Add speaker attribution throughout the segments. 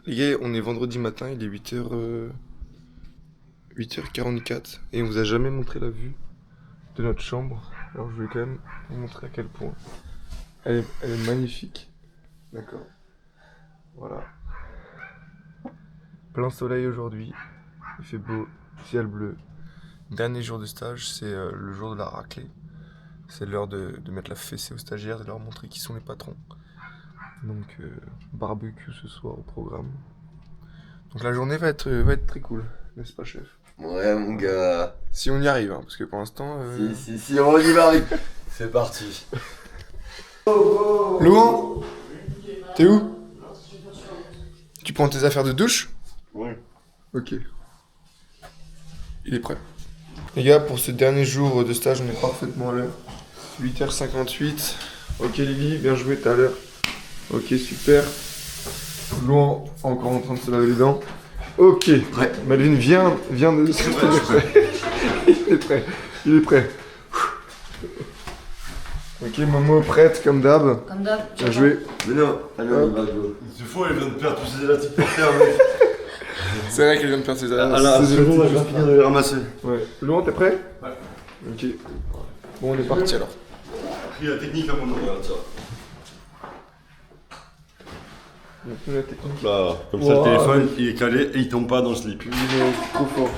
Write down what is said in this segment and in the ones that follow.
Speaker 1: Les gars, on est vendredi matin, il est 8h44 et on vous a jamais montré la vue de notre chambre. Alors je vais quand même vous montrer à quel point elle est magnifique. D'accord. Voilà. Plein soleil aujourd'hui, il fait beau, ciel bleu. Dernier jour de stage, c'est le jour de la raclée. C'est l'heure de mettre la fessée aux stagiaires, de leur montrer qui sont les patrons. Donc barbecue ce soir au programme. Donc la journée va être très cool, n'est-ce pas chef?
Speaker 2: Ouais mon gars.
Speaker 1: Si on y arrive, hein, parce que pour l'instant...
Speaker 2: Si, on y va. C'est parti.
Speaker 1: Louan, t'es où? Tu prends tes affaires de douche?
Speaker 2: Ouais.
Speaker 1: Ok. Il est prêt. Les gars, pour ce dernier jour de stage, on est parfaitement à l'heure. 8h58. Ok Lily, bien joué, t'es à l'heure. Ok, super. Louan, encore en train de se laver les dents. Ok.
Speaker 2: Prêt.
Speaker 1: Melvin, viens de... Il est prêt. Ok, Momo prête comme d'hab.
Speaker 3: Comme d'hab.
Speaker 1: Bien joué.
Speaker 2: Mais non, allez, on y va, go.
Speaker 4: C'est faux, il vient de perdre tous ses élastiques pour faire, mec.
Speaker 1: C'est vrai qu'elle vient de faire ses
Speaker 2: À la seconde, je vais finir de les ramasser.
Speaker 1: Ouais. Louan, t'es prêt?
Speaker 4: Ouais.
Speaker 1: Ok. Bon, on est parti alors.
Speaker 4: Pris la technique à mon nom.
Speaker 2: Regarde ça.
Speaker 1: On a plus la technique.
Speaker 4: Là, comme ça,
Speaker 1: Wow.
Speaker 4: le téléphone, il est calé et il tombe pas dans le slip.
Speaker 1: Trop fort.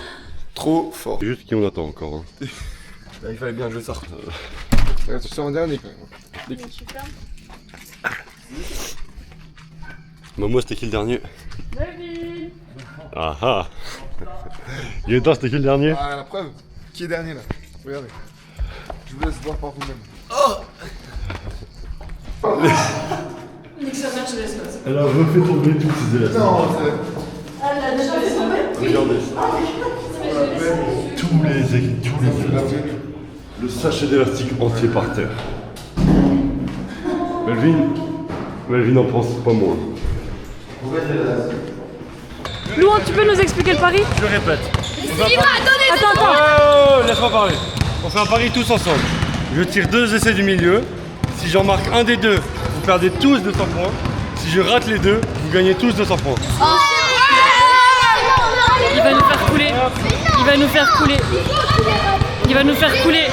Speaker 1: Trop fort.
Speaker 4: C'est juste qui on attend encore. Hein.
Speaker 1: Là, il fallait bien que je sorte. Tu sors en dernier quand même.
Speaker 4: Momo, c'était qui le dernier? Ah ah. Il est temps, c'était qui le dernier?
Speaker 1: Ah, la preuve. Qui est dernier là? Regardez. Je vous laisse voir par vous-même.
Speaker 3: Nique sa mère, je laisse pas.
Speaker 4: Elle a refait tomber tous ses élastiques.
Speaker 1: Non, c'est...
Speaker 3: Elle l'a déjà fait tomber.
Speaker 4: Regardez. Tous les élastiques. Le sachet d'élastique entier par terre. Melvin en pense pas moins.
Speaker 5: Louan, tu peux nous expliquer le pari?
Speaker 4: Je le répète.
Speaker 5: Attends.
Speaker 4: Oh, laisse-moi parler. On fait un pari tous ensemble. Je tire 2 essais du milieu. Si j'en marque un des deux, vous perdez tous 200 points. Si je rate les deux, vous gagnez tous 200 points.
Speaker 5: Il va nous faire couler. Il va nous faire couler. Il va nous faire couler.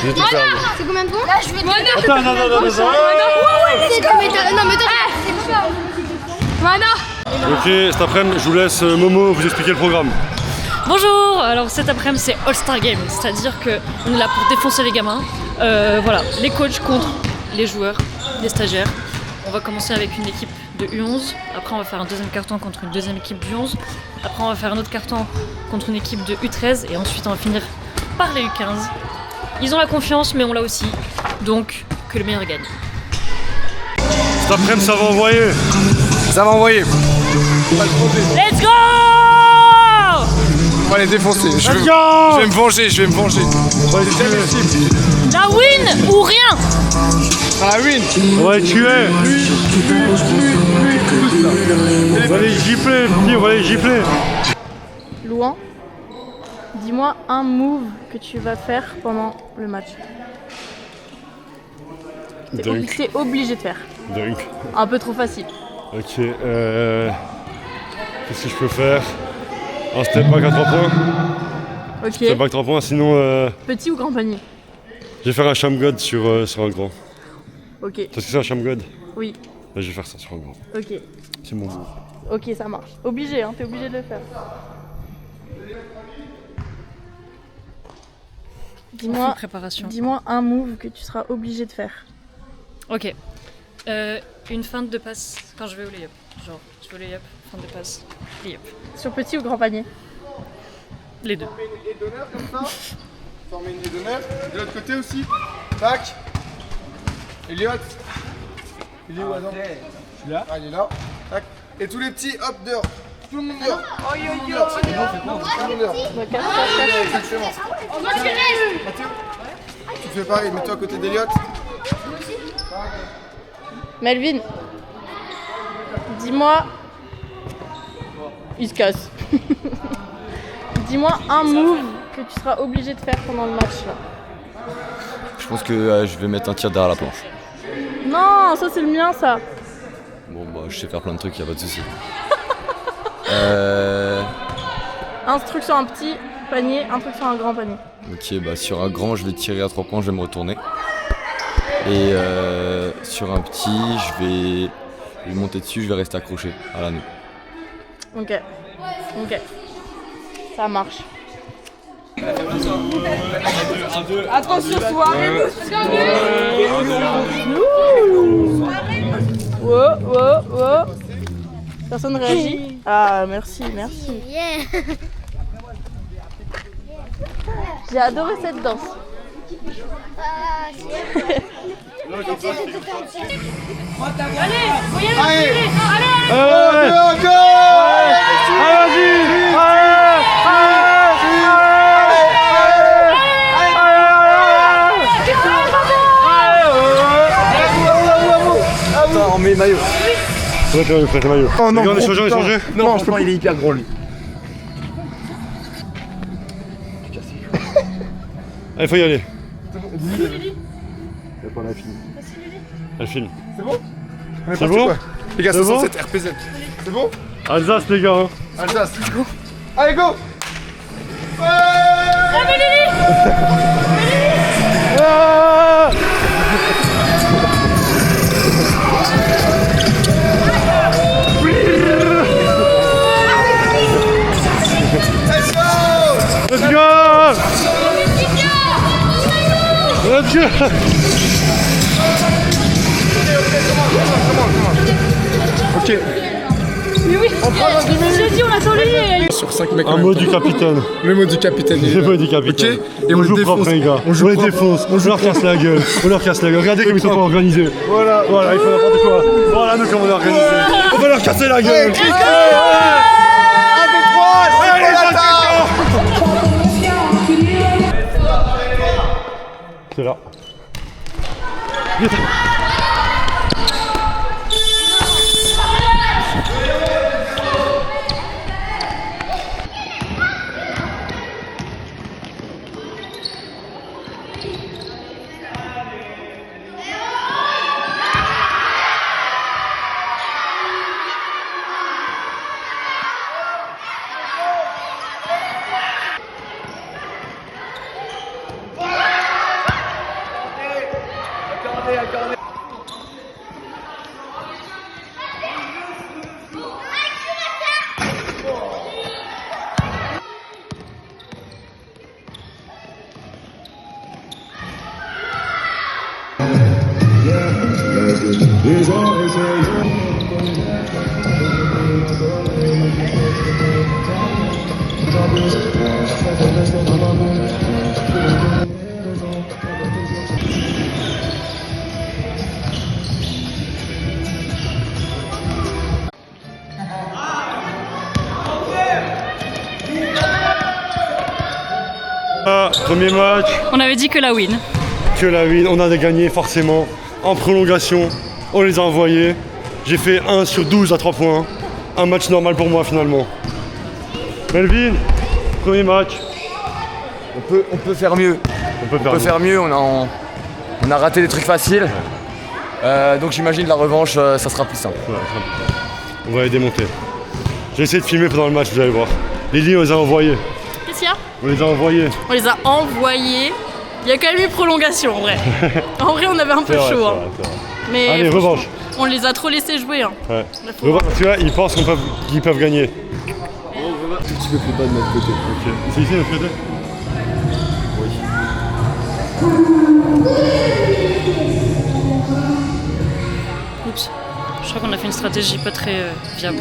Speaker 4: J'ai tout perdu.
Speaker 6: C'est combien de points?
Speaker 3: Là, je vais te
Speaker 4: Attends, non.
Speaker 6: C'est combien? Non, mais Mana.
Speaker 4: Ok, cet après-midi, je vous laisse Momo vous expliquer le programme.
Speaker 5: Bonjour. Alors cet après-midi c'est All-Star Game, c'est-à-dire que on est là pour défoncer les gamins. Voilà, les coachs contre les joueurs, les stagiaires. On va commencer avec une équipe de U11. Après on va faire un deuxième carton contre une deuxième équipe d'U11. Après on va faire un autre carton contre une équipe de U13 et ensuite on va finir par les U15. Ils ont la confiance mais on l'a aussi. Donc que le meilleur gagne.
Speaker 4: Cet après-midi, ça va envoyer.
Speaker 1: Ça va envoyer.
Speaker 5: Let's go!
Speaker 1: On va les défoncer. Je vais
Speaker 4: Let's go!
Speaker 1: me venger, je vais me venger. C'est invincible.
Speaker 5: La win ou rien!
Speaker 1: Ah win.
Speaker 4: On va les tuer. On va les gifler, petit, on va les gifler.
Speaker 7: Louan, dis-moi un move que tu vas faire pendant le match.
Speaker 4: Dunk.
Speaker 7: T'es obligé de faire.
Speaker 4: Dunk.
Speaker 7: Un peu trop facile.
Speaker 4: Ok, qu'est-ce que je peux faire? Un step back à 3 points.
Speaker 7: Ok.
Speaker 4: Step back 3 points, sinon
Speaker 7: Petit ou grand panier?
Speaker 4: je vais faire un sham god sur un grand.
Speaker 7: Ok.
Speaker 4: Tu sais ce que c'est un sham god?
Speaker 7: Oui.
Speaker 4: Là, je vais faire ça sur un grand.
Speaker 7: Ok.
Speaker 4: C'est mon move.
Speaker 7: Ok, ça marche. Obligé, hein. T'es obligé de le faire. Dis-moi,
Speaker 5: Préparation.
Speaker 7: dis-moi un move que tu seras obligé de faire.
Speaker 5: Ok. Une feinte de passe quand je vais au lay-up. Genre, je vais au lay-up, feinte de passe, lay-up.
Speaker 7: Sur petit ou grand panier?
Speaker 5: Les deux.
Speaker 1: Les donneurs comme ça. Former une donneur. De l'autre côté aussi. Tac. Elliot. Il est où, Adam? Je suis là. Ah, il est là. Tac. Et tous les petits, hop, dehors. Tout le monde dehors. Tout le monde dehors. Tout le monde dehors. Exactement. Mathieu, tu fais pareil, mets-toi à côté d'Eliott.
Speaker 7: Melvin, dis-moi. Il se casse. Dis-moi un move que tu seras obligé de faire pendant le match là.
Speaker 8: Je pense que je vais mettre un tir derrière la planche.
Speaker 7: Non, ça c'est le mien ça.
Speaker 8: Bon bah je sais faire plein de trucs, y a pas de souci.
Speaker 7: Un truc sur un petit panier, un truc sur un grand panier.
Speaker 8: Ok, bah sur un grand je vais tirer à 3 points, je vais me retourner. Et sur un petit, je vais monter dessus, je vais rester accroché à l'anneau.
Speaker 7: Ok. Ça marche.
Speaker 3: Attention, soirée.
Speaker 7: Wow. Personne réagit? Ah, merci. J'ai adoré cette danse.
Speaker 2: On met le maillot.
Speaker 4: Ouais, tu vas prêter le maillot.
Speaker 1: Oh non,
Speaker 4: on est changé.
Speaker 2: Non, franchement, il est hyper gros lui.
Speaker 4: Allez, faut y aller. Elle filme.
Speaker 1: C'est bon?
Speaker 4: C'est bon?
Speaker 1: Les gars,
Speaker 4: C'est bon?
Speaker 1: 67 RPZ. C'est bon?
Speaker 4: Alsace, les gars.
Speaker 1: Alsace. Allez, go!
Speaker 4: Let's go! Let's go!
Speaker 1: Ok.
Speaker 5: Oui, j'ai dit, on attend lui.
Speaker 1: Sur 5 mecs.
Speaker 4: Un mot du capitaine.
Speaker 1: Le mot du capitaine.
Speaker 4: Le mot du capitaine.
Speaker 1: Ok. Et on
Speaker 4: joue
Speaker 1: le
Speaker 4: propre,
Speaker 1: défonce.
Speaker 4: les gars.
Speaker 1: On joue
Speaker 4: les
Speaker 1: propre.
Speaker 4: défonce. On leur casse la gueule. Regardez comme ils sont pas organisés.
Speaker 1: Voilà.
Speaker 4: Voilà, ils font n'importe quoi. Voilà, nous, comment on est organisés. On va leur casser la gueule. C'est là. Vite. Premier match,
Speaker 5: On avait dit que la win.
Speaker 4: que la win, on a gagné forcément. En prolongation, on les a envoyés. J'ai fait 1 sur 12 à 3 points. Un match normal pour moi finalement. Melvin, premier match.
Speaker 8: On peut faire mieux.
Speaker 4: On peut
Speaker 8: On peut faire mieux, on a raté des trucs faciles. Donc j'imagine la revanche, ça sera plus simple.
Speaker 4: Ouais, c'est important. On va les démonter. J'ai essayé de filmer pendant le match, vous allez voir. Les lignes, on les a envoyées.
Speaker 7: Qu'est-ce qu'il y a?
Speaker 4: On les a envoyées.
Speaker 7: On les a envoyés. Il y a quand même eu prolongation en vrai. En vrai, on avait un peu
Speaker 4: C'est vrai,
Speaker 7: chaud.
Speaker 4: c'est
Speaker 7: Hein.
Speaker 4: vrai, c'est vrai.
Speaker 7: Mais
Speaker 4: Allez,
Speaker 7: franchement,
Speaker 4: revanche.
Speaker 7: on les a trop laissés jouer. Hein.
Speaker 4: Ouais.
Speaker 7: Là, faut
Speaker 4: Revanche, tu vois, ils pensent qu'ils peuvent gagner.
Speaker 2: Tu me fais pas de notre côté.
Speaker 4: Ok. C'est ici notre côté?
Speaker 5: Oups. Je crois qu'on a fait une stratégie pas très viable.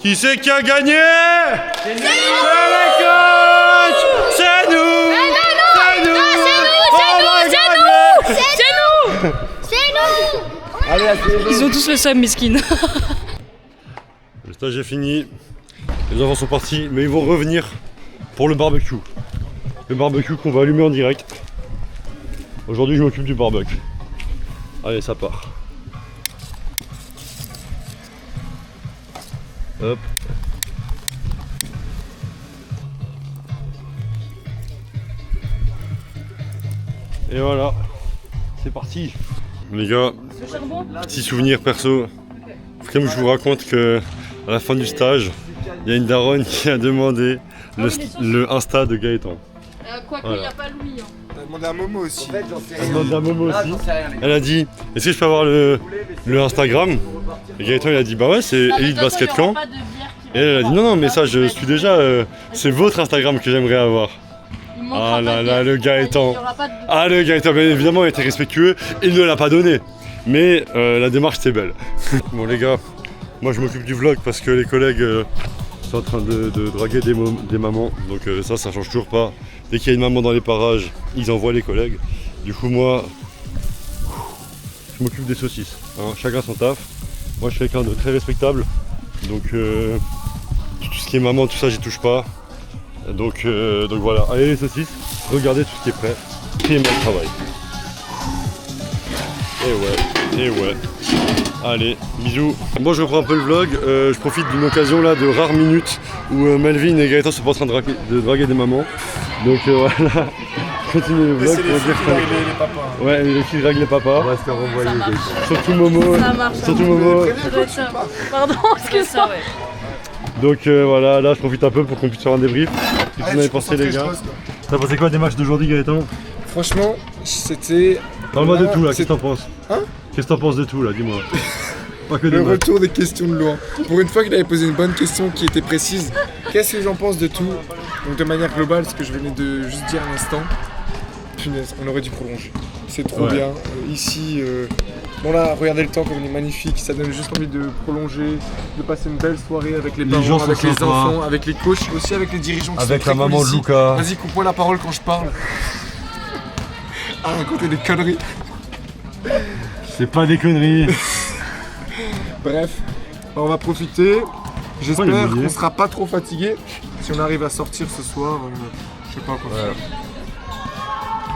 Speaker 4: Qui c'est qui a gagné? C'est nous. Les coachs. C'est nous. C'est nous.
Speaker 5: Ils ont tous le seum, miskin.
Speaker 4: Le stage est fini. Les enfants sont partis, mais ils vont revenir pour le barbecue. Le barbecue qu'on va allumer en direct. Aujourd'hui, je m'occupe du barbecue. Allez, ça part. Hop. Et voilà, c'est parti. Les gars, petit souvenir perso. Comme je vous raconte que à la fin du stage, il y a une daronne qui a demandé le Insta de Gaëtan.
Speaker 7: Quoique, il n'y a pas Louis. Hein.
Speaker 1: On a demandé à Momo aussi.
Speaker 4: Elle a demandé à Momo aussi. Elle a dit, est-ce que je peux avoir le Instagram? Et Gaëtan il a dit, bah ouais, c'est Elite Basket Camp. Et elle a dit, non, mais ça, je suis déjà. C'est votre Instagram que j'aimerais avoir. Ah là là, le Gaëtan. Ah, le Gaëtan, bien évidemment, il était respectueux. Il ne l'a pas donné. Mais la démarche, c'était belle. Bon, les gars, moi, je m'occupe du vlog parce que les collègues sont en train de draguer des mamans. Donc, ça change toujours pas. Dès qu'il y a une maman dans les parages, ils envoient les collègues. Du coup, moi, je m'occupe des saucisses. Hein. Chacun son taf. Moi, je suis quelqu'un de très respectable. Donc, tout ce qui est maman, tout ça, j'y touche pas. Donc voilà, allez les saucisses, regardez tout ce qui est prêt, c'est mon travail. Et ouais, allez, bisous. Bon, je reprends un peu le vlog, je profite d'une occasion là de rares minutes où Melvin et Gaëtan sont en train de draguer des mamans. Donc voilà, continuez le vlog pour dire
Speaker 1: les papas.
Speaker 4: Ouais, les filles draguent les papas.
Speaker 2: On va se faire renvoyer.
Speaker 4: Surtout Momo.
Speaker 7: Ça marche.
Speaker 4: Surtout Momo.
Speaker 7: Pardon, excuse-moi.
Speaker 4: Donc voilà, là je profite un peu pour qu'on puisse faire un débrief. Qu'est-ce que vous en avez pensé les gars? T'as pensé quoi des matchs d'aujourd'hui Gaëtan?
Speaker 1: Franchement, c'était...
Speaker 4: Parle-moi de tout là, qu'est-ce que t'en penses?
Speaker 1: Hein?
Speaker 4: Qu'est-ce que t'en penses de tout là, dis-moi? Pas que des
Speaker 1: Le
Speaker 4: matchs.
Speaker 1: retour des questions de Laurent. Pour une fois qu'il avait posé une bonne question qui était précise, qu'est-ce que j'en pense de tout? Donc de manière globale, ce que je venais de juste dire à l'instant, punaise, on aurait dû prolonger. C'est trop bien. Ici, bon là, regardez le temps comme il est magnifique, ça donne juste envie de prolonger, de passer une belle soirée avec les parents,
Speaker 4: gens
Speaker 1: avec
Speaker 4: sont
Speaker 1: les
Speaker 4: sympas.
Speaker 1: enfants, avec les coachs, aussi avec les dirigeants qui
Speaker 4: Avec
Speaker 1: sont
Speaker 4: la
Speaker 1: très
Speaker 4: maman
Speaker 1: cool
Speaker 4: de
Speaker 1: ici.
Speaker 4: Luca.
Speaker 1: Vas-y, coupe-moi la parole quand je parle. À raconter des conneries.
Speaker 4: C'est pas des conneries.
Speaker 1: Bref, on va profiter. J'espère
Speaker 4: il est mouillé.
Speaker 1: qu'on sera pas trop fatigué. Si on arrive à sortir ce soir, je sais pas quoi faire.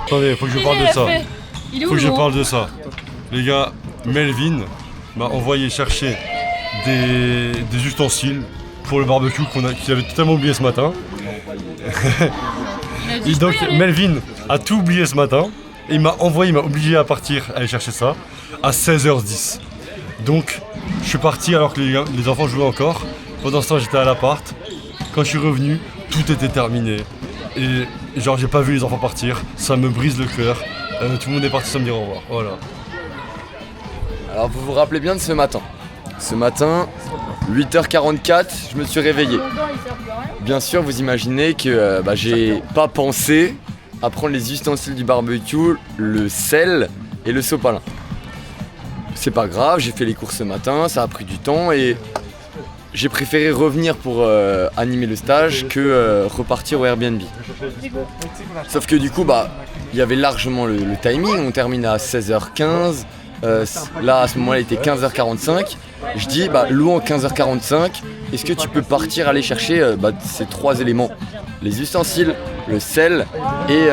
Speaker 4: Attendez, faut que je parle de ça.
Speaker 5: Il est où
Speaker 4: Faut que je
Speaker 5: Laurent
Speaker 4: parle de ça. Les gars, Melvin m'a envoyé chercher des ustensiles pour le barbecue qu'il avait totalement oublié ce matin. Et donc Melvin a tout oublié ce matin. Et il m'a obligé à partir aller chercher ça à 16h10. Donc je suis parti alors que les enfants jouaient encore. Pendant ce temps j'étais à l'appart. Quand je suis revenu, tout était terminé. Et genre j'ai pas vu les enfants partir. Ça me brise le cœur. Tout le monde est parti sans me dire au revoir. Voilà.
Speaker 8: Alors vous vous rappelez bien de ce matin. Ce matin, 8h44, je me suis réveillé. Bien sûr, vous imaginez que j'ai pas pensé à prendre les ustensiles du barbecue, le sel et le sopalin. C'est pas grave, j'ai fait les courses ce matin, ça a pris du temps et j'ai préféré revenir pour animer le stage que repartir au Airbnb. Sauf que du coup, il y avait largement le timing, on termine à 16h15. Là à ce moment-là il était 15h45. Je dis Louan 15h45, est-ce que tu peux partir aller chercher ces trois éléments, les ustensiles, le sel et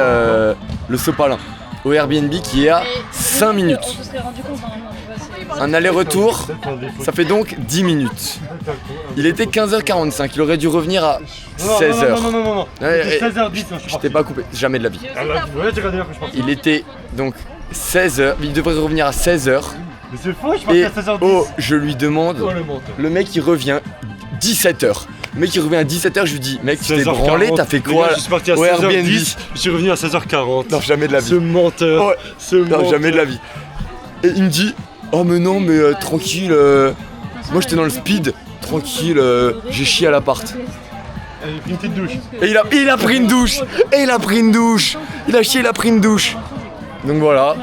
Speaker 8: le sopalin au Airbnb qui est à 5 minutes. Un aller-retour, ça fait donc 10 minutes. Il était 15h45, il aurait dû revenir à 16h.
Speaker 4: Non.
Speaker 8: Ouais,
Speaker 4: 16h10,
Speaker 8: je t'ai pas coupé, jamais de la vie.
Speaker 4: Ouais, tu regardes que je pense.
Speaker 8: Il était donc 16h, il devrait revenir à 16h.
Speaker 4: Mais c'est faux, je suis parti
Speaker 8: Et
Speaker 4: à 16h10.
Speaker 8: oh, je lui demande,
Speaker 4: Oh, le menteur.
Speaker 8: le mec il revient 17h. Le mec il revient à 17h, je lui dis, mec tu t'es branlé, t'as fait
Speaker 4: Les
Speaker 8: quoi
Speaker 4: gars, je suis parti à
Speaker 8: au Airbnb?
Speaker 4: 16h10, je suis revenu à 16h40.
Speaker 8: Non, jamais de la
Speaker 4: Ce
Speaker 8: vie.
Speaker 4: menteur,
Speaker 8: Ouais.
Speaker 4: ce
Speaker 8: Non,
Speaker 4: menteur.
Speaker 8: jamais de la vie. Et il me dit, oh mais non, mais tranquille, moi j'étais dans le speed, tranquille, j'ai chié à l'appart.
Speaker 4: Allez, une petite douche.
Speaker 8: Et il a pris une douche. Et il a pris une douche. Il a chié, il a pris une douche. Donc voilà.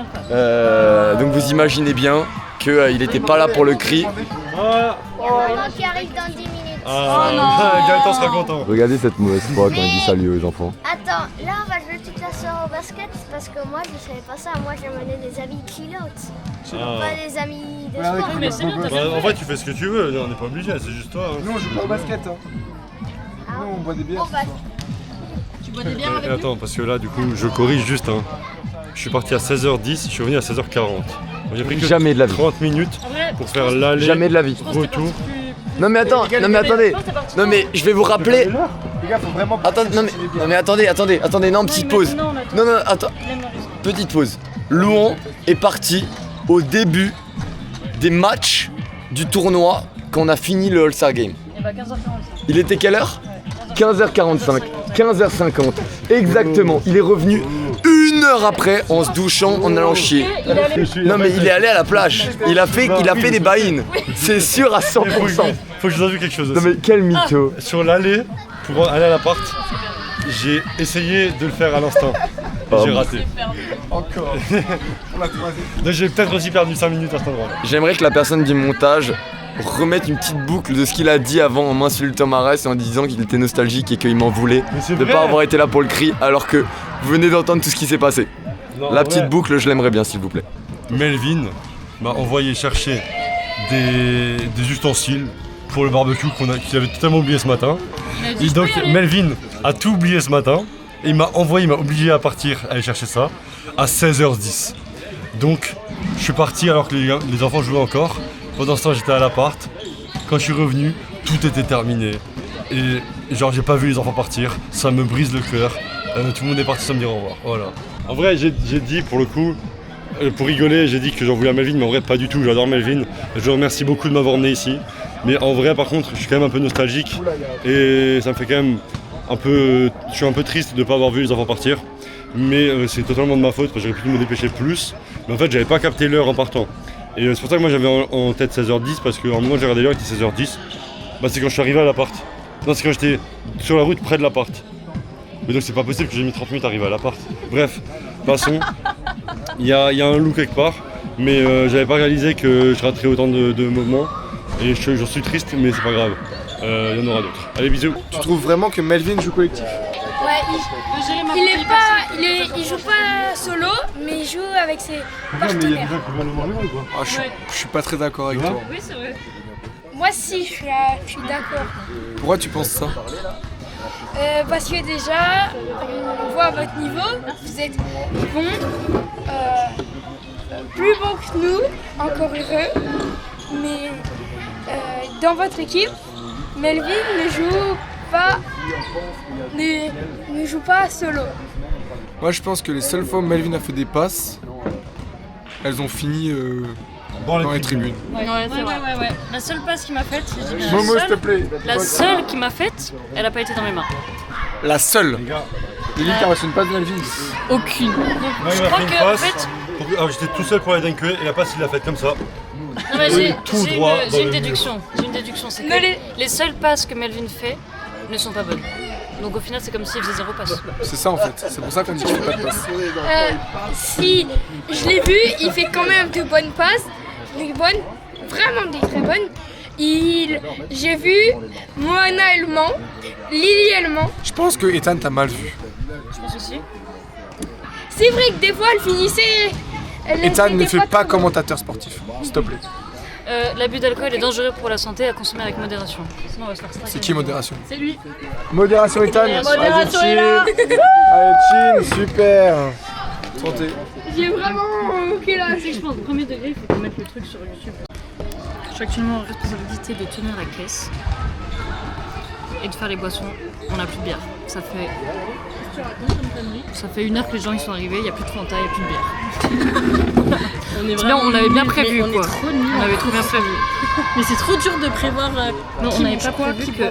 Speaker 8: Donc vous imaginez bien qu'il n'était pas là pour le cri.
Speaker 4: Voilà.
Speaker 6: Maman qui arrive dans 10 minutes.
Speaker 4: Ah, Gaëtan sera content.
Speaker 8: Regardez cette mauvaise foi quand il dit salut aux enfants.
Speaker 6: Attends, là on va jouer toute la soirée au basket parce que moi je savais pas ça. Moi j'amenais des amis pilotes, pas des amis de sport.
Speaker 5: Mais c'est bien, t'as bien
Speaker 4: En vrai, tu fais ce que tu veux, on n'est pas obligé, c'est juste toi.
Speaker 2: Nous on joue pas au basket. Hein. Nous on boit des bières.
Speaker 6: Bon, bah,
Speaker 7: Tu bois des bières
Speaker 4: Et
Speaker 7: avec lui?
Speaker 4: attends, parce que là, du coup, je corrige juste. Hein. Je suis parti à 16h10, je suis revenu à 16h40. Donc j'ai pris que
Speaker 8: Jamais de la vie.
Speaker 4: 30 minutes pour faire l'aller,
Speaker 8: Jamais de la vie.
Speaker 4: retour.
Speaker 8: Non mais attends, non mais attendez. Non mais je vais vous rappeler.
Speaker 2: Les gars, faut vraiment.
Speaker 8: Attends, non mais attendez, non, petite pause. Non, attends. Petite pause. Louan est parti au début des matchs du tournoi quand on a fini le All-Star Game.
Speaker 5: Et bah 15h45.
Speaker 8: Il était quelle heure 15h45, 15h50, exactement. Il est revenu 1 heure après en se douchant, en allant chier. Non mais il est allé à la plage. Il a fait des buy-in. C'est sûr à 100%.
Speaker 4: Faut que je vous avoue quelque chose
Speaker 8: Non
Speaker 4: aussi.
Speaker 8: mais quel mytho.
Speaker 4: Sur l'aller, pour aller à l'appart, j'ai essayé de le faire à l'instant. Et j'ai raté.
Speaker 2: Encore. On l'a croisé.
Speaker 4: Donc j'ai peut-être aussi perdu 5 minutes à cet endroit-là.
Speaker 8: J'aimerais que la personne du montage remette une petite boucle de ce qu'il a dit avant en m'insultant Marès et en disant qu'il était nostalgique et qu'il m'en voulait
Speaker 4: Mais c'est
Speaker 8: de
Speaker 4: vrai.
Speaker 8: pas avoir été là pour le cri alors que vous venez d'entendre tout ce qui s'est passé.
Speaker 4: Non,
Speaker 8: La
Speaker 4: en
Speaker 8: petite
Speaker 4: vrai,
Speaker 8: boucle, je l'aimerais bien s'il vous plaît.
Speaker 4: Melvin m'a envoyé chercher des ustensiles pour le barbecue qu'il avait totalement oublié ce matin. Et donc Melvin a tout oublié ce matin et il m'a obligé à partir aller chercher ça à 16h10. Donc je suis parti alors que les enfants jouaient encore. Pendant ce temps j'étais à l'appart. Quand je suis revenu, tout était terminé. Et genre j'ai pas vu les enfants partir, ça me brise le cœur. Tout le monde est parti sans me dire au revoir. Voilà. En vrai j'ai dit pour le coup, pour rigoler, j'ai dit que j'en voulais à Melvin, mais en vrai pas du tout, j'adore Melvin. Je le remercie beaucoup de m'avoir emmené ici. Mais en vrai par contre je suis quand même un peu nostalgique et ça me fait quand même un peu. Je suis un peu triste de ne pas avoir vu les enfants partir. Mais c'est totalement de ma faute parce que j'aurais pu me dépêcher plus. Mais en fait j'avais pas capté l'heure en partant. Et c'est pour ça que moi j'avais en tête 16h10 parce qu'à un moment j'ai regardé l'heure, il était 16h10. Bah c'est quand je suis arrivé à l'appart. Non c'est quand j'étais sur la route près de l'appart. Mais donc c'est pas possible que j'ai mis 30 minutes à arriver à l'appart. Bref, passons. Il y a un loup quelque part. Mais j'avais pas réalisé que je raterais autant de mouvements. Et j'en suis triste mais c'est pas grave. Il y en aura d'autres. Allez bisous.
Speaker 1: Tu trouves vraiment que Melvin joue collectif?
Speaker 6: ouais, il joue pas solo, mais il joue avec ses partenaires.
Speaker 1: Ah, je suis pas très d'accord avec toi.
Speaker 5: Oui, c'est vrai.
Speaker 6: Moi si, je suis d'accord.
Speaker 1: Pourquoi tu penses ça?
Speaker 6: Parce que déjà, on voit votre niveau, vous êtes bon, plus bon que nous, encore heureux, mais dans votre équipe, Melvin ne joue pas solo.
Speaker 1: Moi je pense que les seules fois où Melvin a fait des passes, elles ont fini dans les tribunes.
Speaker 5: Ouais. La seule passe qu'il m'a faite, j'ai dit,
Speaker 1: Momo s'il te plaît.
Speaker 5: la seule qui m'a faite, elle a pas été dans mes mains.
Speaker 1: La seule. Lily, t'as reçu une passe de Melvin?
Speaker 5: Aucune.
Speaker 4: Moi, il
Speaker 5: Je
Speaker 4: m'a
Speaker 5: crois
Speaker 4: fait une
Speaker 5: que,
Speaker 4: passe.
Speaker 5: en fait,
Speaker 4: Alors j'étais tout seul pour aller dunker et la passe il l'a faite comme ça.
Speaker 5: non, mais
Speaker 4: tout
Speaker 5: j'ai
Speaker 4: droit
Speaker 5: une,
Speaker 4: dans
Speaker 5: j'ai
Speaker 4: le
Speaker 5: une
Speaker 4: mur.
Speaker 5: déduction. J'ai une déduction, c'est que les seules passes que Melvin fait ne sont pas bonnes. Donc au final, c'est comme s'il faisait 0 passe.
Speaker 1: C'est ça en fait, c'est pour ça qu'on dit qu'il fait pas de passe.
Speaker 6: Si je l'ai vu, il fait quand même de bonnes passes, vraiment des très bonnes. J'ai vu Moana allemand, Lily allemand.
Speaker 1: Je pense que Ethan t'a mal vu.
Speaker 5: Je pense aussi.
Speaker 6: C'est vrai que des fois elle finissait.
Speaker 1: Ethan ne fait pas commentateur sportif, s'il te plaît.
Speaker 5: L'abus d'alcool est dangereux pour la santé, à consommer avec modération. Sinon, on va se faire striker.
Speaker 1: C'est qui modération?
Speaker 5: C'est lui.
Speaker 1: Modération Ethan.
Speaker 5: Modération
Speaker 1: Allez,
Speaker 5: est là.
Speaker 1: Allez, chill, super. Santé.
Speaker 6: J'ai vraiment aucun là.
Speaker 5: C'est que je pense, au premier degré, il faut qu'on mette le truc sur YouTube. Je suis actuellement en responsabilité de tenir la caisse et de faire les boissons. On n'a plus de bière. Ça fait 1 heure que les gens y sont arrivés, il n'y a plus de Fanta, il n'y a plus de bière. On avait bien prévu,
Speaker 7: on
Speaker 5: quoi.
Speaker 7: est trop nuls.
Speaker 5: On avait trop bien prévu.
Speaker 7: Mais c'est trop dur de prévoir.
Speaker 5: Non, on n'avait pas prévu que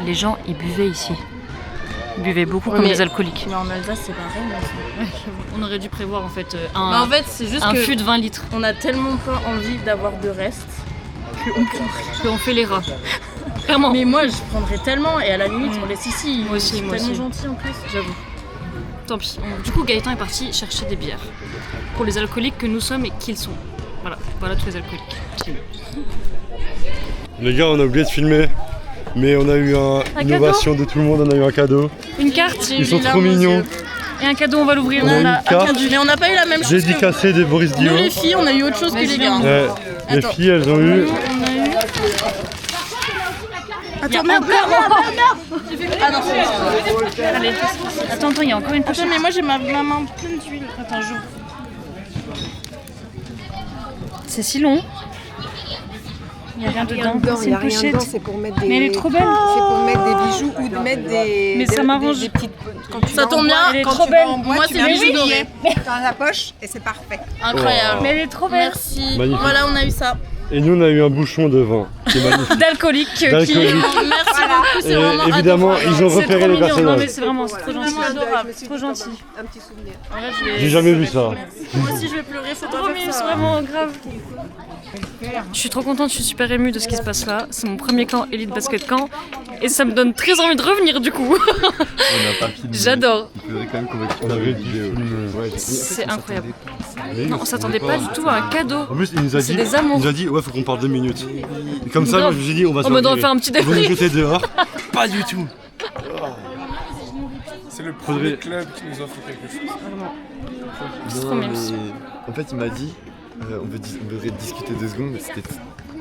Speaker 5: les gens ils buvaient ici. Ils buvaient beaucoup comme des alcooliques.
Speaker 7: Mais en Alsace, c'est pareil.
Speaker 5: On aurait dû prévoir en fait
Speaker 7: En fait, c'est juste
Speaker 5: un
Speaker 7: que
Speaker 5: fût de 20 litres.
Speaker 7: on a tellement pas envie d'avoir de reste.
Speaker 5: Qu'on fait les rats. Clairement.
Speaker 7: Mais moi, je prendrais tellement et à la limite, on laisse ici.
Speaker 5: Moi aussi,
Speaker 7: C'est
Speaker 5: moi
Speaker 7: tellement
Speaker 5: aussi.
Speaker 7: gentil en plus.
Speaker 5: J'avoue. Tant pis. Du coup, Gaëtan est parti chercher des bières. Pour les alcooliques que nous sommes et qu'ils sont. Voilà tous les alcooliques.
Speaker 4: Les gars, on a oublié de filmer, mais on a eu une ovation de tout le monde, on a eu un cadeau.
Speaker 5: Une carte.
Speaker 4: Ils sont trop mignons.
Speaker 5: Et un cadeau, on va l'ouvrir.
Speaker 4: On a une carte
Speaker 7: Mais on n'a pas eu la même chose.
Speaker 4: dédicacée de Boris Dio.
Speaker 7: Nous les filles, on a eu autre chose que les gars.
Speaker 4: Ouais, les filles, elles ont eu.
Speaker 7: Attends, merde. Ah non, c'est bon.
Speaker 5: Allez. Attends, il y a encore une pochette.
Speaker 7: Attends, mais moi j'ai ma main pleine d'huile. Attends, j'ouvre.
Speaker 5: C'est si long. Il n'y a rien dedans. C'est une pochette.
Speaker 3: C'est pour mettre des...
Speaker 5: Mais elle est trop belle.
Speaker 3: C'est pour mettre des bijoux ou de mettre des...
Speaker 5: Mais ça m'arrange.
Speaker 3: Des petites...
Speaker 7: Ça tombe bien,
Speaker 5: Elle est
Speaker 7: quand
Speaker 5: trop
Speaker 7: tu
Speaker 5: belle.
Speaker 7: vas en boîte, moi c'est les bijoux dorés.
Speaker 3: dans la poche et c'est parfait.
Speaker 7: Incroyable.
Speaker 5: Mais elle est trop belle.
Speaker 7: Merci.
Speaker 4: Magnifique.
Speaker 7: Voilà, on a eu ça.
Speaker 4: Et nous, on a eu un bouchon de vin. C'est magnifique.
Speaker 5: D'alcoolique.
Speaker 4: D'alcoolique.
Speaker 7: Merci beaucoup, c'est
Speaker 4: Et
Speaker 7: vraiment
Speaker 4: évidemment,
Speaker 7: adorable.
Speaker 4: ils ont
Speaker 5: C'est
Speaker 4: repéré
Speaker 5: trop
Speaker 4: les
Speaker 5: mignon. Non mais
Speaker 4: personnages.
Speaker 5: c'est vraiment c'est trop gentil.
Speaker 7: Vraiment adorable.
Speaker 5: Trop gentil.
Speaker 3: Un petit souvenir.
Speaker 4: J'ai jamais vu ça.
Speaker 7: Moi aussi je vais pleurer, faut
Speaker 5: Trop
Speaker 7: pas
Speaker 5: mignon,
Speaker 7: faire
Speaker 5: c'est
Speaker 7: ça.
Speaker 5: vraiment grave. Je suis trop contente, je suis super émue de ce qui se passe là. C'est mon premier camp Elite Basket Camp et ça me donne très envie de revenir du coup. J'adore.
Speaker 4: On avait dit.
Speaker 5: C'est incroyable. Non, on s'attendait pas du tout à un cadeau.
Speaker 4: En plus, il nous a
Speaker 5: C'est
Speaker 4: dit,
Speaker 5: des amours.
Speaker 4: il nous a dit, ouais, faut qu'on parle 2 minutes. Et comme ça, moi, je me suis dit, on va se
Speaker 5: On va
Speaker 4: virer.
Speaker 5: faire un petit
Speaker 4: Ils vont nous
Speaker 5: débrief.
Speaker 4: jeter dehors. Pas du tout.
Speaker 1: C'est le
Speaker 4: Faudrait-
Speaker 1: premier club qui nous offre quelque chose.
Speaker 5: C'est trop mignon.
Speaker 8: En fait, il m'a dit on devrait discuter 2 secondes, mais c'était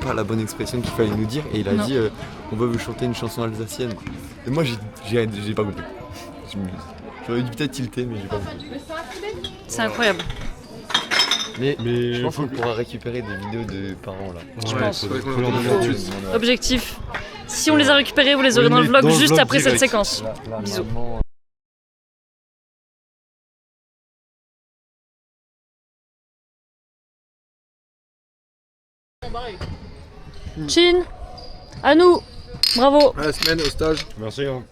Speaker 8: pas la bonne expression qu'il fallait nous dire. Et il a
Speaker 5: Non.
Speaker 8: dit on va vous chanter une chanson alsacienne. Et moi, j'ai pas compris. J'aurais dû peut-être tilter, mais j'ai pas compris.
Speaker 5: C'est incroyable.
Speaker 8: Mais
Speaker 4: Mais
Speaker 8: je pense qu'on pourra récupérer des vidéos de parents là.
Speaker 5: Je pense.
Speaker 4: faut leur demander tout de suite.
Speaker 5: Objectif. Si on les a récupérés, vous les aurez
Speaker 4: Oui,
Speaker 5: dans le
Speaker 4: mais
Speaker 5: vlog
Speaker 4: dans le
Speaker 5: juste
Speaker 4: vlog
Speaker 5: après cette
Speaker 4: direct.
Speaker 5: séquence. Bisous. Chin, à nous. Bravo.
Speaker 2: À la semaine, au stage,
Speaker 4: Merci. Hein.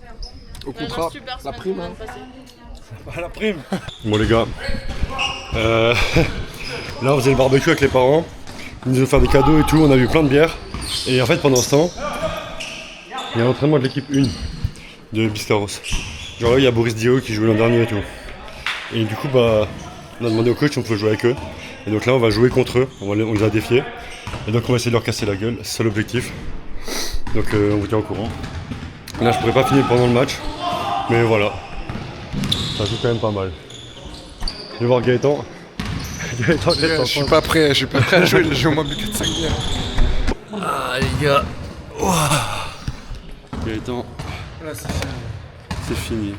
Speaker 2: au contrat, la prime. Hein.
Speaker 4: À la prime. Bon les gars, là on faisait le barbecue avec les parents. Ils nous ont fait des cadeaux et tout, on a eu plein de bières. Et en fait pendant ce temps, il y a l'entraînement de l'équipe 1 de Biscarros. Genre là il y a Boris Dio qui jouait l'an dernier et tout. Et du coup bah on a demandé au coach si on pouvait jouer avec eux. Et donc là on va jouer contre eux, on les a défiés. Et donc on va essayer de leur casser la gueule, c'est ça l'objectif. Donc on vous tient au courant. Là je pourrais pas finir pendant le match, mais voilà. Ça joue quand même pas mal. Je vais voir Gaëtan. Gaëtan,
Speaker 2: Je suis pas prêt à jouer, j'ai au moins bu 4-5 bières.
Speaker 4: Ah les gars. Gaëtan,
Speaker 2: Voilà, c'est
Speaker 4: c'est fini.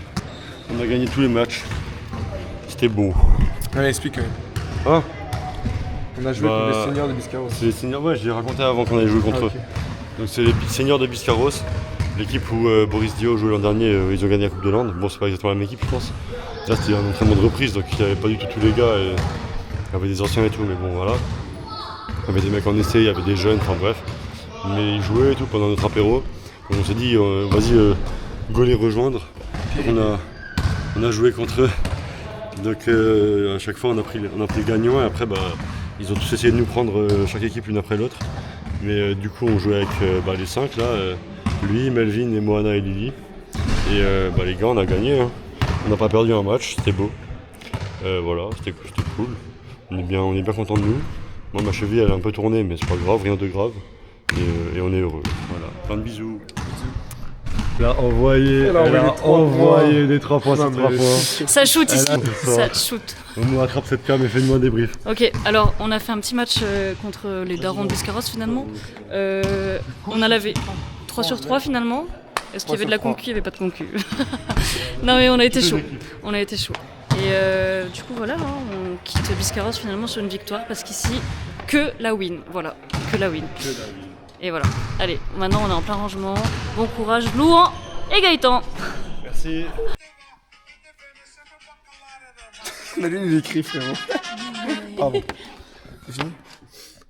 Speaker 4: On a gagné tous les matchs. C'était beau.
Speaker 2: Allez, explique quand même.
Speaker 4: Hein?
Speaker 2: On a joué
Speaker 4: Bah,
Speaker 2: contre les seniors de Biscarros.
Speaker 4: C'est les seniors, ouais, je l'ai raconté avant qu'on allait jouer contre eux. Donc c'est les seniors de Biscarros, l'équipe où Boris Dio jouait l'an dernier, ils ont gagné la Coupe de Lande. Bon, c'est pas exactement la même équipe, je pense. Là, c'était un entraînement de reprise, donc il n'y avait pas du tout tous les gars. Et il y avait des anciens et tout, mais bon, voilà. Il y avait des mecs en essai, il y avait des jeunes, enfin bref. Mais ils jouaient et tout pendant notre apéro. Donc on s'est dit, vas-y, go les rejoindre. Donc on a joué contre eux. Donc à chaque fois, on a pris le gagnant et après, bah, ils ont tous essayé de nous prendre chaque équipe l'une après l'autre. Mais du coup, on jouait avec les 5 là, lui, Melvin et Moana et Lily. Et les gars, on a gagné. Hein. On n'a pas perdu un match, c'était beau. Voilà, c'était cool. On est bien content de nous. Moi, ma cheville, elle a un peu tourné, mais c'est pas grave, rien de grave. Et on est heureux. Voilà, plein de bisous. Elle a envoyé, des 3 points sur 3 points.
Speaker 5: Ça shoot ici.
Speaker 4: ça.
Speaker 5: Ça shoot.
Speaker 4: On nous rattrape cette cam et fais-nous un débrief.
Speaker 5: Ok, alors on a fait un petit match contre les darons de Biscarros finalement. On a lavé 3 sur 3 finalement. Est-ce qu'il y avait de la concu? Il n'y avait pas de concu. Non mais on a été chaud. On a été chaud. Et du coup voilà, hein, on quitte Biscarros finalement sur une victoire parce qu'ici, que la win. Voilà, que la win. Et voilà. Allez, maintenant on est en plein rangement. Bon courage, Louan et Gaëtan.
Speaker 4: Merci.
Speaker 2: La lune, il écrit, frérot. Pardon. C'est fini?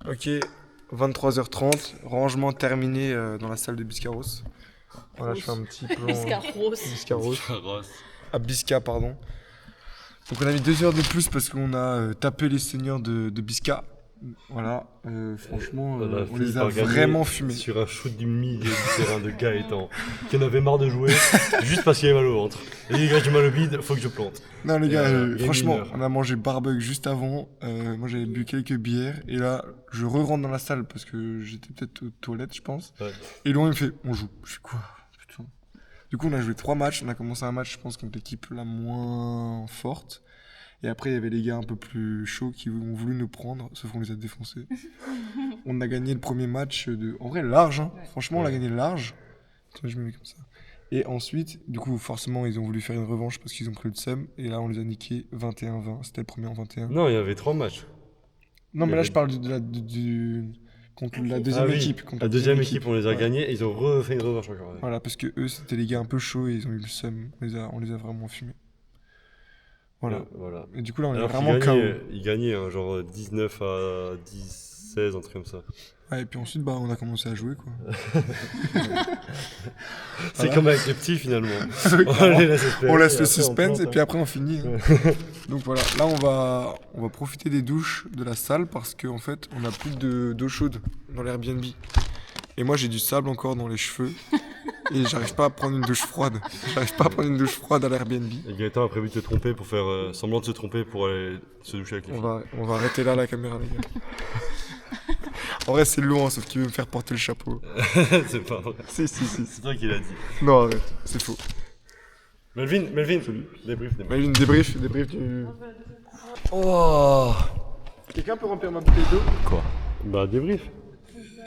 Speaker 2: Ok, 23h30, rangement terminé dans la salle de Biscarros. Voilà, je fais un petit plan. Biscarros. À Bisca, pardon. Donc on a mis 2 heures de plus parce qu'on a tapé les seniors de Bisca. Voilà, franchement,
Speaker 4: On a
Speaker 2: on
Speaker 4: fini
Speaker 2: les a
Speaker 4: par gagner
Speaker 2: vraiment fumés.
Speaker 4: sur un shoot du milieu du terrain de Gaëtan, qui en avait marre de jouer, juste parce qu'il avait mal au ventre. Et les gars, j'ai mal au bide, faut que je plante.
Speaker 2: Non les gars,
Speaker 4: game
Speaker 2: franchement,
Speaker 4: winner.
Speaker 2: on a mangé barbecue juste avant. Moi j'avais bu quelques bières et là je re-rentre dans la salle parce que j'étais peut-être aux toilettes je pense.
Speaker 4: Ouais.
Speaker 2: Et Laurent il me fait on joue. Je suis quoi putain. Du coup on a joué 3 matchs. On a commencé un match je pense contre l'équipe la moins forte. Et après il y avait les gars un peu plus chauds qui ont voulu nous prendre, sauf qu'on les a défoncés. On a gagné le premier match en vrai large. Hein. Franchement on l'a gagné large. Tiens, je me mets comme ça. Et ensuite, du coup, forcément, ils ont voulu faire une revanche parce qu'ils ont pris le seum. Et là, on les a niqués 21-20. C'était le premier en 21.
Speaker 4: Non, il y avait 3 matchs.
Speaker 2: Non, mais
Speaker 4: il y
Speaker 2: là,
Speaker 4: avait-
Speaker 2: je parle contre la deuxième équipe. Contre
Speaker 4: La deuxième
Speaker 2: équipe.
Speaker 4: équipe, on les a
Speaker 2: Ouais.
Speaker 4: gagnés et ils ont refait une revanche encore.
Speaker 2: Voilà, parce que eux, c'était les gars un peu chauds et ils ont eu le seum. On les a vraiment fumés. Voilà.
Speaker 4: Voilà.
Speaker 2: Et du coup, là, on est
Speaker 4: Alors
Speaker 2: vraiment
Speaker 4: qu'ils
Speaker 2: KO.
Speaker 4: gagnaient, hein, genre 19 à 10, 16, un truc comme ça.
Speaker 2: Ouais, et puis ensuite, bah, on a commencé à jouer, quoi.
Speaker 4: C'est comme avec les petits finalement.
Speaker 2: Clairement.
Speaker 4: les laisse espérer,
Speaker 2: On laisse
Speaker 4: et
Speaker 2: le
Speaker 4: après, on
Speaker 2: suspense
Speaker 4: plante,
Speaker 2: et
Speaker 4: hein.
Speaker 2: puis après, on finit. hein. Donc voilà, là, on va profiter des douches de la salle parce qu'en fait, on n'a plus d'eau chaude dans l'Airbnb. Et moi, j'ai du sable encore dans les cheveux. Et j'arrive pas à prendre une douche froide. J'arrive pas à prendre une douche froide à l'Airbnb.
Speaker 4: Et Gaëtan a prévu de se tromper pour faire semblant de se tromper pour aller se doucher avec les filles.
Speaker 2: On va arrêter là la caméra, les gars. En vrai, c'est lourd, hein, sauf qu'il veut me faire porter le chapeau.
Speaker 4: C'est pas vrai.
Speaker 2: Si.
Speaker 4: C'est toi qui l'as dit.
Speaker 2: Non, arrête, c'est faux.
Speaker 4: Melvin, débrief.
Speaker 2: Mais une débrief du.
Speaker 8: Oh
Speaker 2: Quelqu'un peut remplir ma bouteille d'eau?
Speaker 8: Quoi?
Speaker 4: Bah débrief.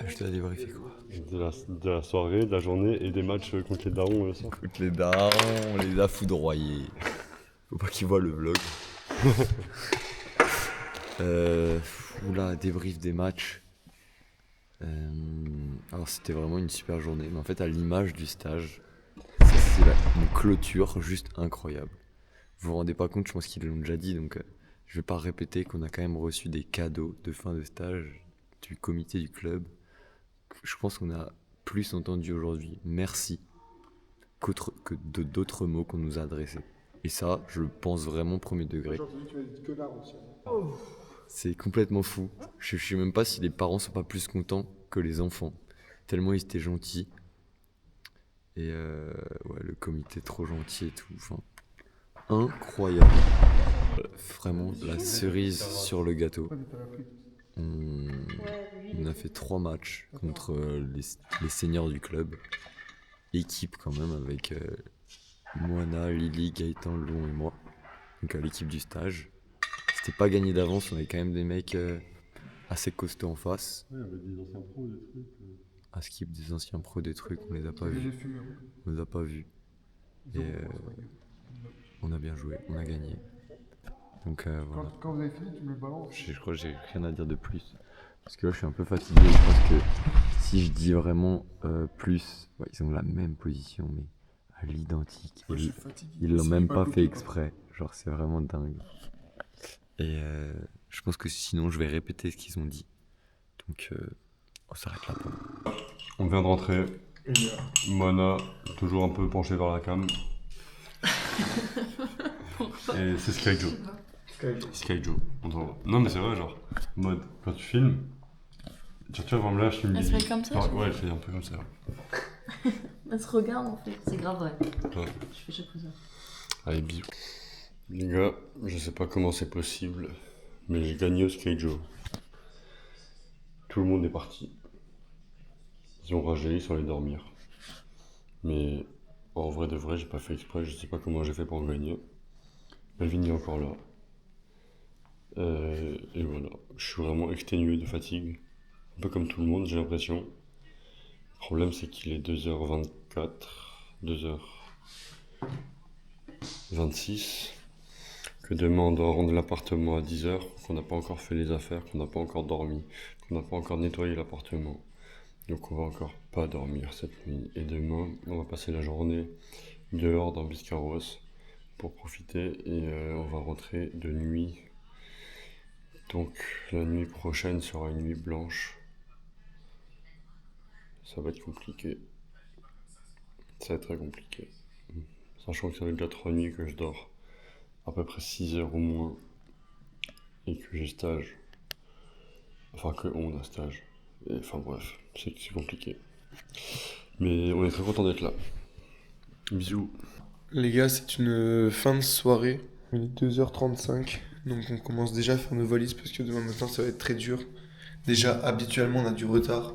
Speaker 8: Je dois débriefer quoi?
Speaker 4: De la soirée, de la journée et des matchs contre les darons le soir.
Speaker 8: Écoute, les darons, on les a foudroyés. Faut pas qu'ils voient le vlog. Oula, débrief des matchs. Alors c'était vraiment une super journée, mais en fait à l'image du stage, ça c'est une clôture juste incroyable. Vous vous rendez pas compte, je pense qu'ils l'ont déjà dit, donc je vais pas répéter qu'on a quand même reçu des cadeaux de fin de stage du comité du club. Je pense qu'on a plus entendu aujourd'hui merci que d'autres mots qu'on nous a adressés. Et ça, je le pense vraiment premier degré. C'est complètement fou. Je sais même pas si les parents sont pas plus contents que les enfants. Tellement ils étaient gentils. Et ouais, le comité trop gentil et tout. Enfin, incroyable. Vraiment la cerise sur le gâteau. On a fait 3 matchs contre les seniors du club. Équipe quand même avec Moana, Lily, Gaëtan, Lon et moi. Donc l'équipe du stage. C'était pas gagné d'avance, on avait quand même des mecs assez costauds en face.
Speaker 4: Ouais, avec des anciens pros, des trucs.
Speaker 8: À skip des anciens pros, des trucs, on les a pas vus. On les a pas vus. Et on a bien joué, on a gagné. Donc voilà.
Speaker 2: Quand vous avez fini, tu me le balances.
Speaker 8: Je crois que j'ai rien à dire de plus. Parce que là je suis un peu fatigué, je pense que si je dis vraiment plus, ouais, ils ont la même position mais à l'identique. Ils l'ont même pas fait exprès. Genre c'est vraiment dingue. Et je pense que sinon je vais répéter ce qu'ils ont dit. Donc on s'arrête là.
Speaker 4: On vient de rentrer. Mona, toujours un peu penchée vers la cam. Et c'est Skyjo. Skyjo. Non mais c'est vrai, genre, mode, quand tu filmes, tu vois, vraiment là, je filme.
Speaker 5: Elle se fait comme ça,
Speaker 4: Ah, ouais, elle fait un peu comme ça.
Speaker 5: Elle se regarde en fait, c'est grave vrai.
Speaker 4: Ouais.
Speaker 5: Je fais chaque fois ça.
Speaker 4: Allez, bisous. Les gars, je sais pas comment c'est possible, mais j'ai gagné au Skyjo. Tout le monde est parti. Ils ont ragé, ils sont allés dormir. Mais en vrai de vrai, j'ai pas fait exprès, je sais pas comment j'ai fait pour en gagner. Melvin est encore là. Et voilà, je suis vraiment exténué de fatigue. Un peu comme tout le monde, j'ai l'impression. Le problème, c'est qu'il est 2h24, 2h26, que demain on doit rendre l'appartement à 10h, qu'on n'a pas encore fait les affaires, qu'on n'a pas encore dormi, qu'on n'a pas encore nettoyé l'appartement. Donc on va encore pas dormir cette nuit. Et demain, on va passer la journée dehors dans Biscarrosse pour profiter et on va rentrer de nuit. Donc la nuit prochaine sera une nuit blanche. Ça va être compliqué. Ça va être très compliqué. Sachant que ça fait déjà 3 nuits que je dors à peu près 6 heures au moins et que j'ai stage Enfin, que on a stage. Et, enfin bref, c'est compliqué. Mais on est très content d'être là. Bisous.
Speaker 2: Les gars, c'est une fin de soirée. Il est 2h35. Donc on commence déjà à faire nos valises parce que demain matin ça va être très dur. Déjà, habituellement, on a du retard.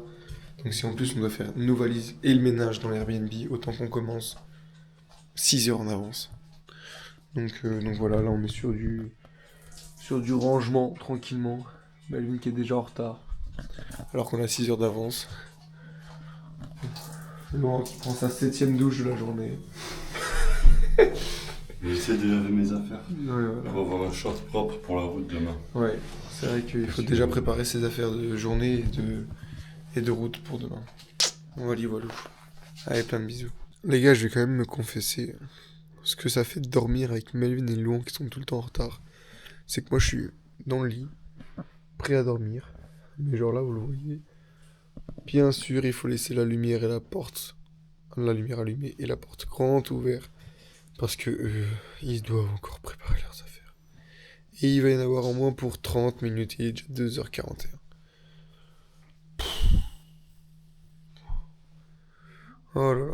Speaker 2: Donc si en plus on doit faire nos valises et le ménage dans l'Airbnb, autant qu'on commence 6 heures en avance. Donc voilà, là on est sur du rangement tranquillement. Melvin qui est déjà en retard. Alors qu'on a 6 heures d'avance. Laurent qui prend sa 7ème douche de la journée.
Speaker 4: J'essaie de laver mes affaires.
Speaker 2: Ouais, voilà.
Speaker 4: Pour avoir un short propre pour la route demain.
Speaker 2: Ouais, c'est vrai qu'il faut déjà préparer ses affaires de journée et de route pour demain. Voilà, voilà. Allez, plein de bisous. Les gars, je vais quand même me confesser ce que ça fait de dormir avec Melvin et Louan qui sont tout le temps en retard. C'est que moi, je suis dans le lit, prêt à dormir. Mais genre là, vous le voyez. Bien sûr, il faut laisser la lumière et la porte. La lumière allumée et la porte grande ouverte. Parce que ils doivent encore préparer leurs affaires. Et il va y en avoir en moins pour 30 minutes. Il est déjà 2h41. Oh là là.